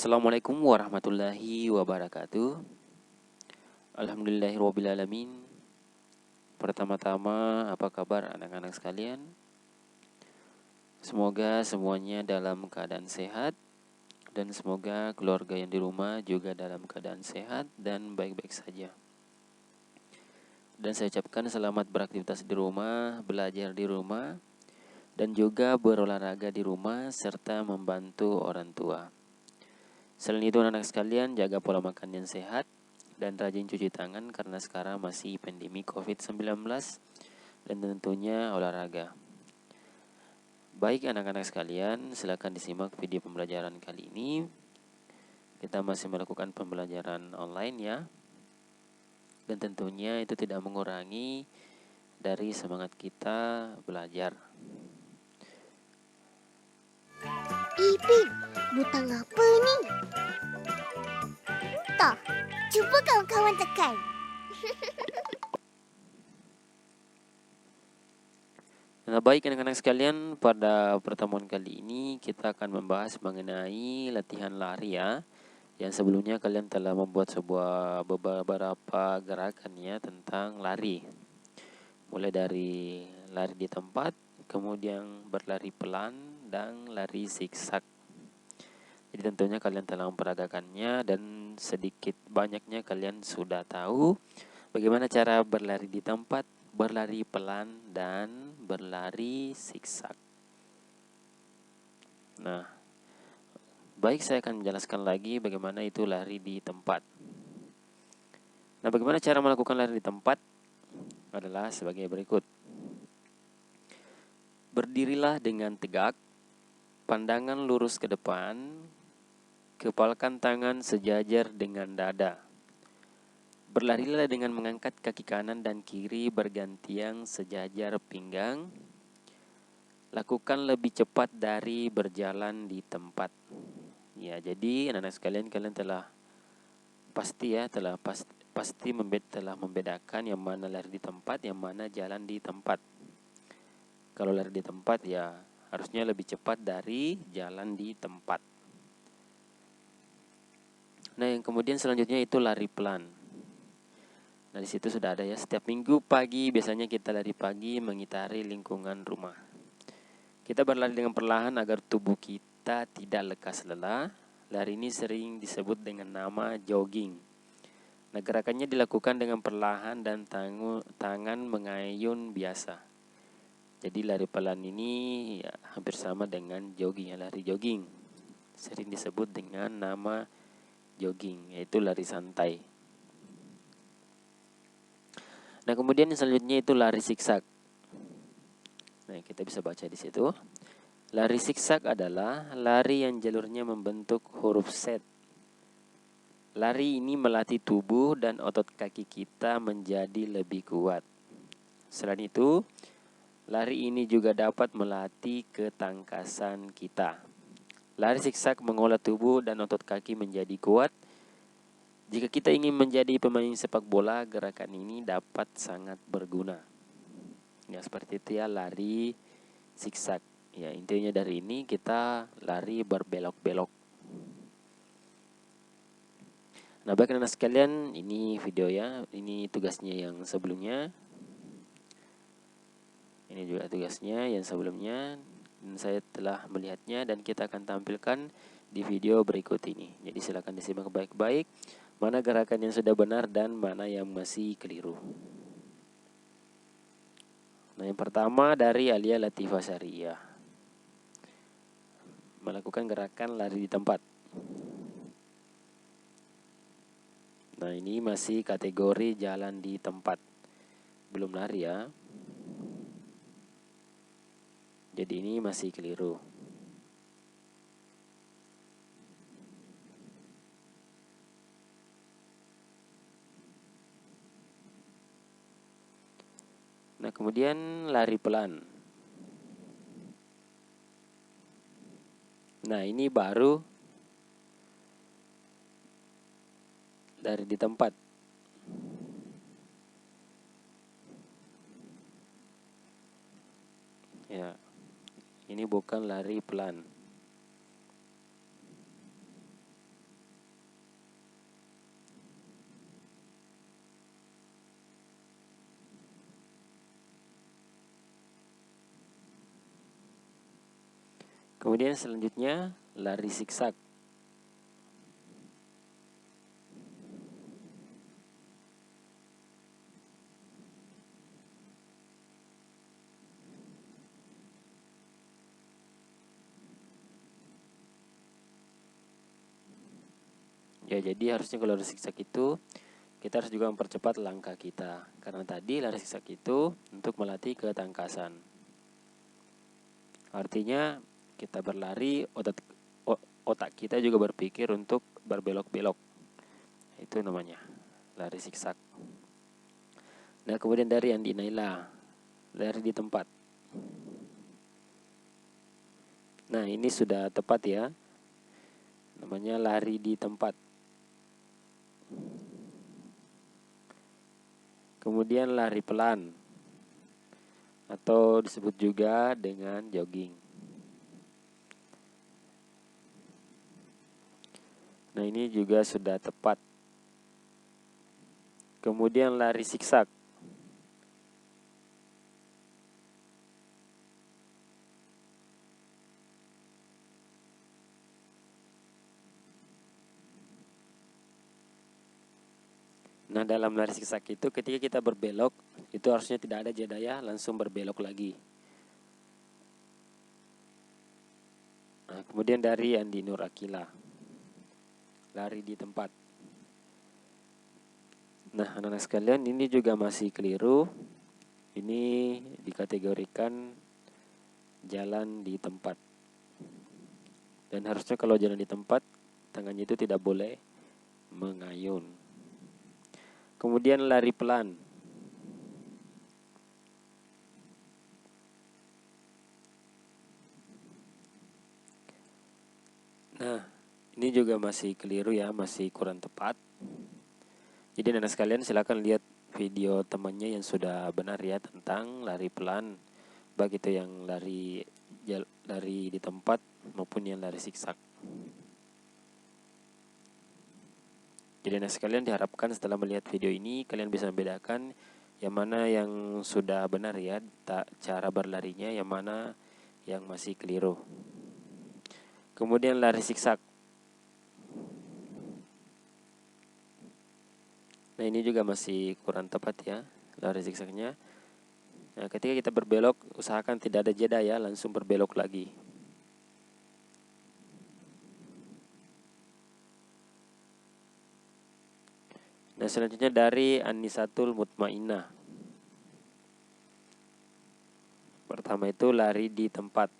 Assalamualaikum warahmatullahi wabarakatuh. Alhamdulillahirrabbilalamin. Pertama-tama, apa kabar anak-anak sekalian? Semoga semuanya dalam keadaan sehat, dan semoga keluarga yang di rumah juga dalam keadaan sehat dan baik-baik saja. Dan saya ucapkan selamat beraktivitas di rumah, belajar di rumah, dan juga berolahraga di rumah serta membantu orang tua. Selain itu anak-anak sekalian, jaga pola makan yang sehat dan rajin cuci tangan karena sekarang masih pandemi COVID-19, dan tentunya olahraga. Baik anak-anak sekalian, silakan disimak video pembelajaran kali ini. Kita masih melakukan pembelajaran online ya. Dan tentunya itu tidak mengurangi dari semangat kita belajar. Ipin, butang apa ni? Tak, cuba kawan-kawan tekan. Nah, baik anak-anak sekalian, pada pertemuan kali ini kita akan membahas mengenai latihan lari ya. Yang sebelumnya kalian telah membuat beberapa gerakan ya tentang lari. Mulai dari lari di tempat, kemudian berlari pelan, dan lari zigzag. Jadi tentunya kalian telah memperagakannya dan sedikit banyaknya kalian sudah tahu bagaimana cara berlari di tempat, berlari pelan, dan berlari zigzag. Nah, baik, saya akan menjelaskan lagi bagaimana itu lari di tempat. Nah, bagaimana cara melakukan lari di tempat adalah sebagai berikut. Berdirilah dengan tegak, pandangan lurus ke depan, kepalkan tangan sejajar dengan dada. Berlarilah dengan mengangkat kaki kanan dan kiri bergantian sejajar pinggang. Lakukan lebih cepat dari berjalan di tempat. Ya, jadi anak-anak sekalian, kalian telah pasti telah membedakan yang mana lari di tempat, yang mana jalan di tempat. Kalau lari di tempat ya harusnya lebih cepat dari jalan di tempat. Nah, yang kemudian selanjutnya itu lari pelan. Nah, di situ sudah ada ya, setiap minggu pagi biasanya kita lari pagi mengitari lingkungan rumah. Kita berlari dengan perlahan agar tubuh kita tidak lekas lelah. Lari ini sering disebut dengan nama jogging. Nah, gerakannya dilakukan dengan perlahan dan tangan mengayun biasa. Jadi lari pelan ini ya, hampir sama dengan jogging ya, lari jogging. Sering disebut dengan nama jogging, yaitu lari santai. Nah, kemudian yang selanjutnya itu lari zigzag. Nah, kita bisa baca di situ. Lari zigzag adalah lari yang jalurnya membentuk huruf Z. Lari ini melatih tubuh dan otot kaki kita menjadi lebih kuat. Selain itu, lari ini juga dapat melatih ketangkasan kita. Lari zigzag mengolah tubuh dan otot kaki menjadi kuat. Jika kita ingin menjadi pemain sepak bola, gerakan ini dapat sangat berguna. Ya, seperti itu ya, lari zigzag. Ya, intinya dari ini kita lari berbelok-belok. Nah, baik anak sekalian, ini video ya, ini tugasnya yang sebelumnya. Ini juga tugasnya yang sebelumnya, dan saya telah melihatnya dan kita akan tampilkan di video berikut ini. Jadi silakan disimak baik-baik mana gerakan yang sudah benar dan mana yang masih keliru. Nah, yang pertama dari Alia Latifah Syariah, melakukan gerakan lari di tempat. Nah, ini masih kategori jalan di tempat, belum lari ya. Jadi ini masih keliru. Nah, kemudian lari pelan. Nah, ini baru lari di tempat. Ya, ini bukan lari pelan. Kemudian selanjutnya lari zigzag. Ya, jadi harusnya kalau lari zigzag itu kita harus juga mempercepat langkah kita, karena tadi lari zigzag itu untuk melatih ketangkasan. Artinya kita berlari, otak kita juga berpikir untuk berbelok-belok. Itu namanya lari zigzag. Nah, kemudian dari Andi Naila, lari di tempat. Nah, ini sudah tepat ya. Namanya lari di tempat. Kemudian lari pelan, atau disebut juga dengan jogging. Nah, ini juga sudah tepat. Kemudian lari zigzag. Nah, dalam lari zigzag itu ketika kita berbelok, itu harusnya tidak ada jeda ya, langsung berbelok lagi. Nah, kemudian dari Andi Nur Akila, lari di tempat. Nah, anak-anak sekalian, ini juga masih keliru. Ini dikategorikan jalan di tempat. Dan harusnya kalau jalan di tempat, tangannya itu tidak boleh mengayun. Kemudian lari pelan. Nah, ini juga masih keliru ya, masih kurang tepat. Jadi anak sekalian silakan lihat video temannya yang sudah benar ya tentang lari pelan, baik itu yang lari di tempat maupun yang lari zigzag. Jadi anak sekalian diharapkan setelah melihat video ini kalian bisa membedakan yang mana yang sudah benar ya cara berlarinya, yang mana yang masih keliru. Kemudian lari zigzag. Nah, ini juga masih kurang tepat ya lari zigzagnya. Nah, ketika kita berbelok usahakan tidak ada jeda ya, langsung berbelok lagi. Nah, selanjutnya dari Anisatul Mutmainah. Pertama itu lari di tempat.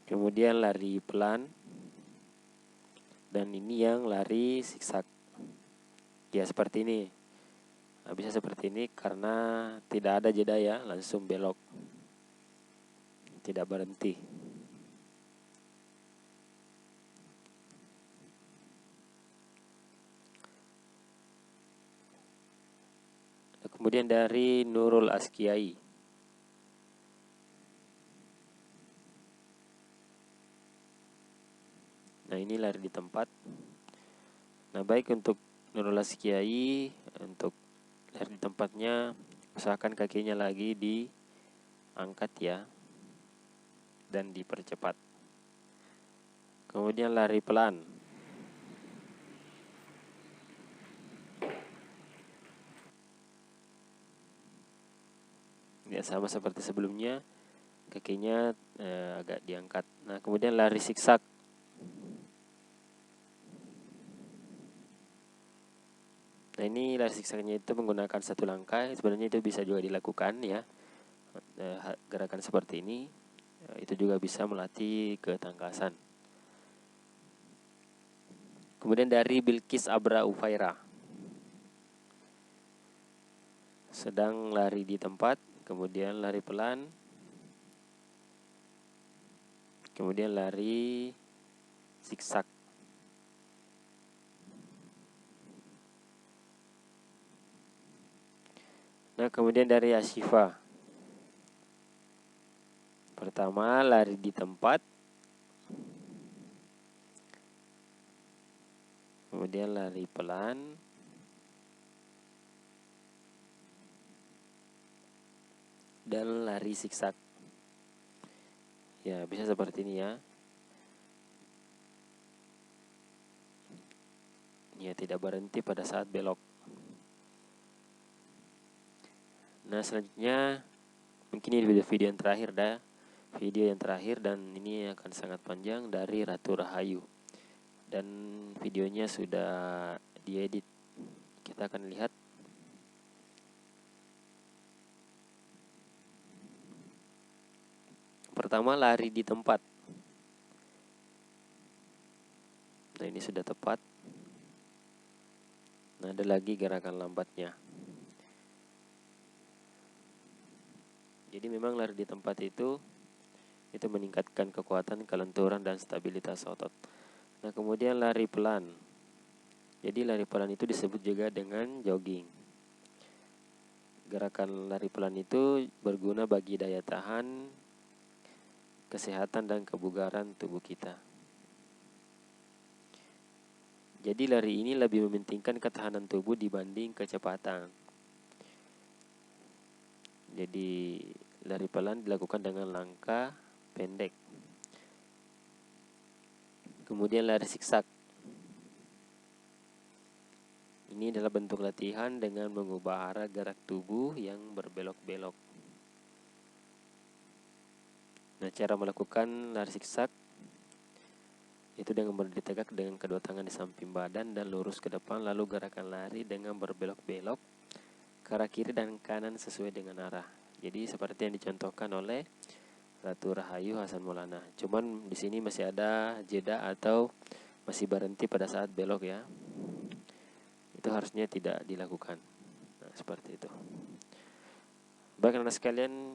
Kemudian lari pelan. Dan ini yang lari zigzag. Ya, seperti ini. Nah, bisa seperti ini karena tidak ada jeda ya, langsung belok. Tidak berhenti. Kemudian dari Nurul Askiai. Nah, ini lari di tempat. Nah, baik untuk Nurul Askiai, untuk lari di tempatnya usahakan kakinya lagi diangkat ya dan dipercepat. Kemudian lari pelan. Ya, sama seperti sebelumnya, kakinya agak diangkat. Nah, kemudian lari zigzag. Nah, ini lari zigzagnya itu menggunakan satu langkah. Sebenarnya itu bisa juga dilakukan ya. Gerakan seperti ini itu juga bisa melatih ketangkasan. Kemudian dari Bilqis Abra Ufaira, sedang lari di tempat, kemudian lari pelan, kemudian lari zigzag. Nah, kemudian dari Ashifa, pertama lari di tempat, Kemudian lari pelan. Dan lari zigzag. Ya, bisa seperti ini ya. Ya, tidak berhenti pada saat belok. Nah, selanjutnya mungkin ini video yang terakhir dan ini akan sangat panjang dari Ratu Rahayu. Dan videonya sudah diedit. Kita akan lihat. Pertama, lari di tempat. Nah, ini sudah tepat. Nah, ada lagi gerakan lambatnya. Jadi memang lari di tempat itu meningkatkan kekuatan, kelenturan, dan stabilitas otot. Nah, kemudian lari pelan. Jadi lari pelan itu disebut juga dengan jogging. Gerakan lari pelan itu berguna bagi daya tahan, kesehatan, dan kebugaran tubuh kita. Jadi lari ini lebih mementingkan ketahanan tubuh dibanding kecepatan. Jadi lari pelan dilakukan dengan langkah pendek. Kemudian lari zigzag. Ini adalah bentuk latihan dengan mengubah arah gerak tubuh yang berbelok-belok. Nah, cara melakukan lari zigzag itu dengan berdiri tegak dengan kedua tangan di samping badan dan lurus ke depan, lalu gerakan lari dengan berbelok-belok ke arah kiri dan kanan sesuai dengan arah. Jadi seperti yang dicontohkan oleh Ratu Rahayu Hasan Maulana. Cuman di sini masih ada jeda atau masih berhenti pada saat belok ya. Itu harusnya tidak dilakukan. Nah, seperti itu. Baik anak sekalian,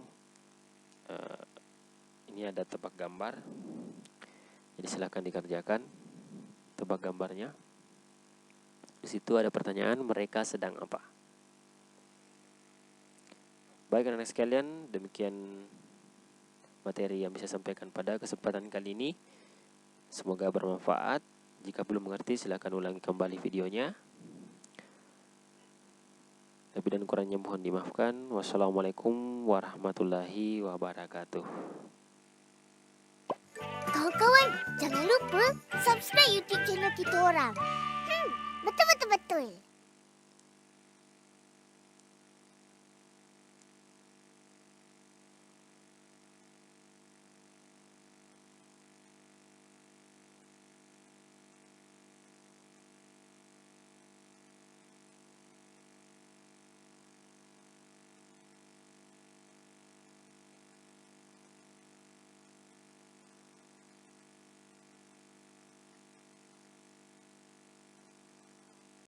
ini ada tebak gambar. Jadi silakan dikerjakan tebak gambarnya. Di situ ada pertanyaan, mereka sedang apa? Baik anak sekalian, demikian materi yang bisa sampaikan pada kesempatan kali ini. Semoga bermanfaat. Jika belum mengerti, silakan ulangi kembali videonya. Lebih dan kurangnya mohon dimaafkan. Wassalamualaikum warahmatullahi wabarakatuh. Kawan-kawan, jangan lupa subscribe YouTube channel kita orang.